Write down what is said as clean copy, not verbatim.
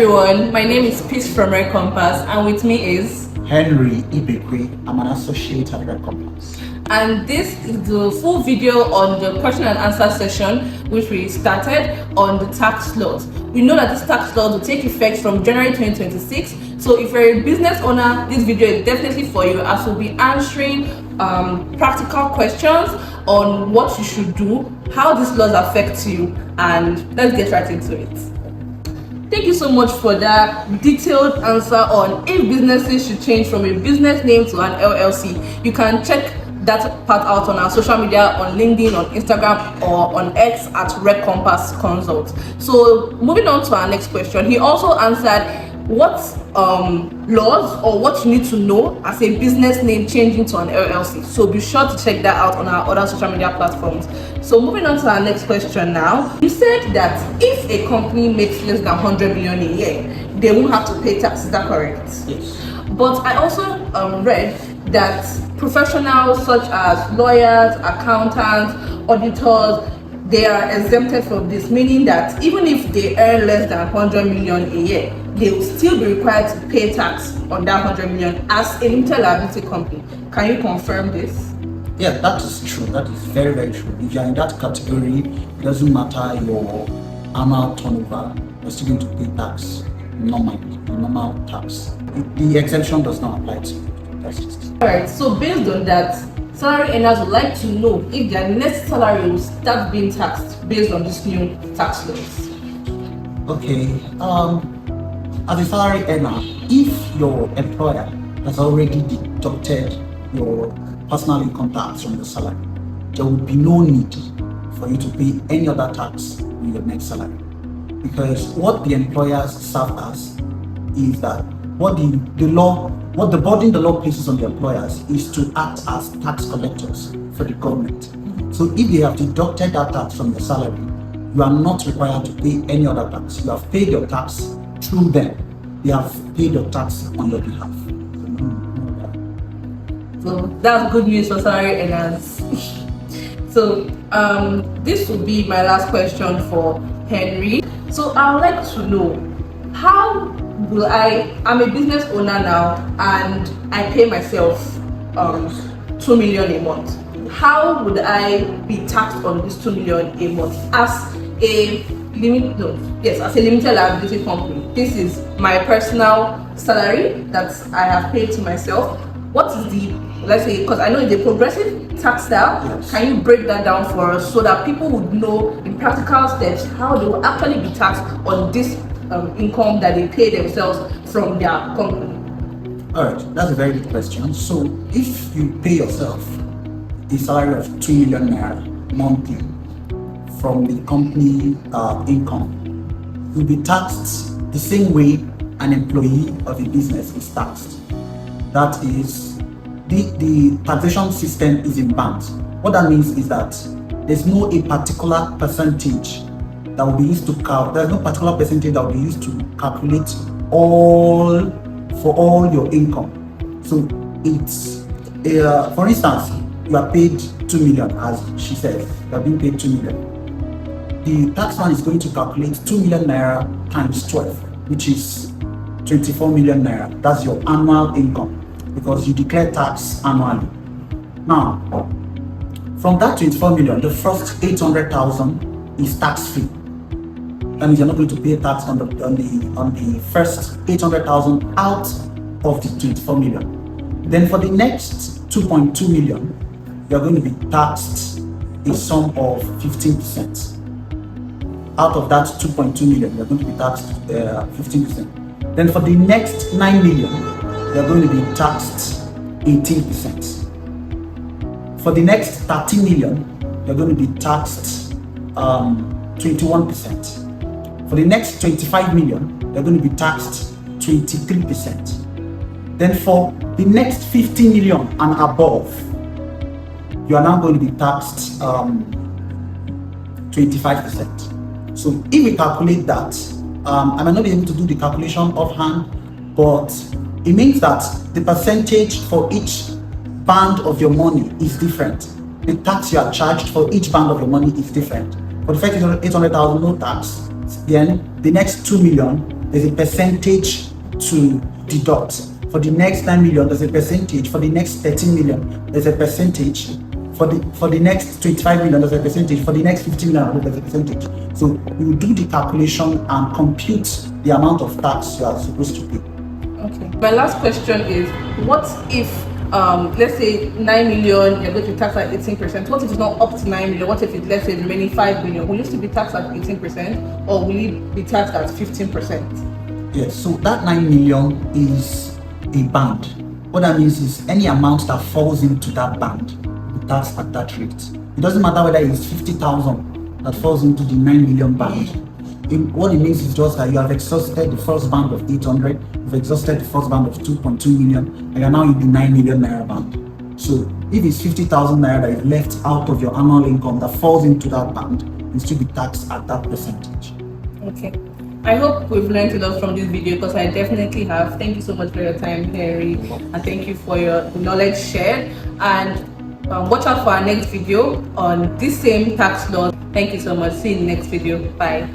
everyone, my name is Peace from Regcompass, and with me is Henry Ibekwe. I'm an associate at Regcompass. And this is the full video on the question and answer session which we started on the tax laws. We know that this tax laws will take effect from January 2026. So if you're a business owner, this video is definitely for you, as we'll be answering practical questions on what you should do, how these laws affect you, and let's get right into it. Thank you so much for that detailed answer on if businesses should change from a business name to an LLC. You can check that part out on our social media, on LinkedIn, on Instagram, or on X at Regcompass Consults. So moving on to our next question, he also answered what laws or what you need to know as a business name changing to an LLC. So be sure to check that out on our other social media platforms. So moving on to our next question now. You said that if a company makes less than 100 million a year, they won't have to pay tax. Is that correct? Yes. But I also read that professionals such as lawyers, accountants, auditors, they are exempted from this, meaning that even if they earn less than 100 million a year, they will still be required to pay tax on that 100 million as a limited liability company. Can you confirm this? Yeah, that is true. That is very, very true. If you're in that category, it doesn't matter your annual turnover, you're still going to pay tax normally, the normal tax. The exemption does not apply to you. That's just it. Alright, so based on that, salary earners would like to know if their next salary will start being taxed based on this new tax laws. Okay, as a salary earner, if your employer has already deducted your personal income tax from your salary, there will be no need for you to pay any other tax on your next salary. Because what the employers serve as is that what the burden the law places on the employers is to act as tax collectors for the government. So if they have deducted that tax from your salary, you are not required to pay any other tax. You have paid your tax through them. They have paid your tax on your behalf. So that's good news for salary earners. So this will be my last question for Henry. So I would like to know, how will I'm a business owner now and I pay myself 2 million a month. How would I be taxed on this 2 million a month as a limited liability company? This is my personal salary that I have paid to myself. What is the, let's say, because I know it's a progressive tax style, yes. Can you break that down for us so that people would know in practical steps how they will actually be taxed on this income that they pay themselves from their company? Alright, that's a very good question. So if you pay yourself a salary of 2 million naira monthly from the company income, you'll be taxed the same way an employee of a business is taxed. That is, the taxation system is in bands. What that means is that there's no a particular percentage that will be used to there's no particular percentage that will be used to calculate for all your income. So it's for instance, you are paid 2 million, as she said, you are being paid 2 million. The tax man is going to calculate 2 million naira times 12, which is 24 million naira. That's your annual income, because you declare tax annually. Now, from that 24 million, the first 800,000 is tax free. That means you're not going to pay tax on the first 800,000 out of the 24 million. Then for the next 2.2 million, you're going to be taxed a sum of 15%. Out of that 2.2 million, you're going to be taxed 15%. Then for the next 9 million, you're going to be taxed 18%. For the next 30 million, you're going to be taxed 21%. For the next 25 million, you're going to be taxed 23%. Then for the next 50 million and above, you are now going to be taxed 25%. So if we calculate that, I might not be able to do the calculation offhand, but it means that the percentage for each band of your money is different. The tax you are charged for each band of your money is different. For the first 800,000, no tax. Then the next 2 million, there's a percentage to deduct. For the next 9 million, there's a percentage. For the next 13 million, there's a percentage. For the next 25 million, there's a percentage. For the next 15 million, there's a percentage. So you do the calculation and compute the amount of tax you are supposed to pay. Okay. My last question is, what if, let's say 9 million, you're going to be taxed at 18%. What if it's not up to 9 million? What if it's, let's say, the remaining 5 million? Will you still be taxed at 18% or will you be taxed at 15%? Yes, so that 9 million is a band. What that means is any amount that falls into that band will be taxed at that rate. It doesn't matter whether it's 50,000 that falls into the 9 million band. What it means is just that you have exhausted the first band of 800, you've exhausted the first band of 2.2 million, and you're now in the 9 million naira band. So if it's 50,000 naira that is left out of your annual income that falls into that band, you still be taxed at that percentage. Okay. I hope we've learned a lot from this video, because I definitely have. Thank you so much for your time, Henry, and thank you for your knowledge shared. And watch out for our next video on this same tax law. Thank you so much. See you in the next video. Bye.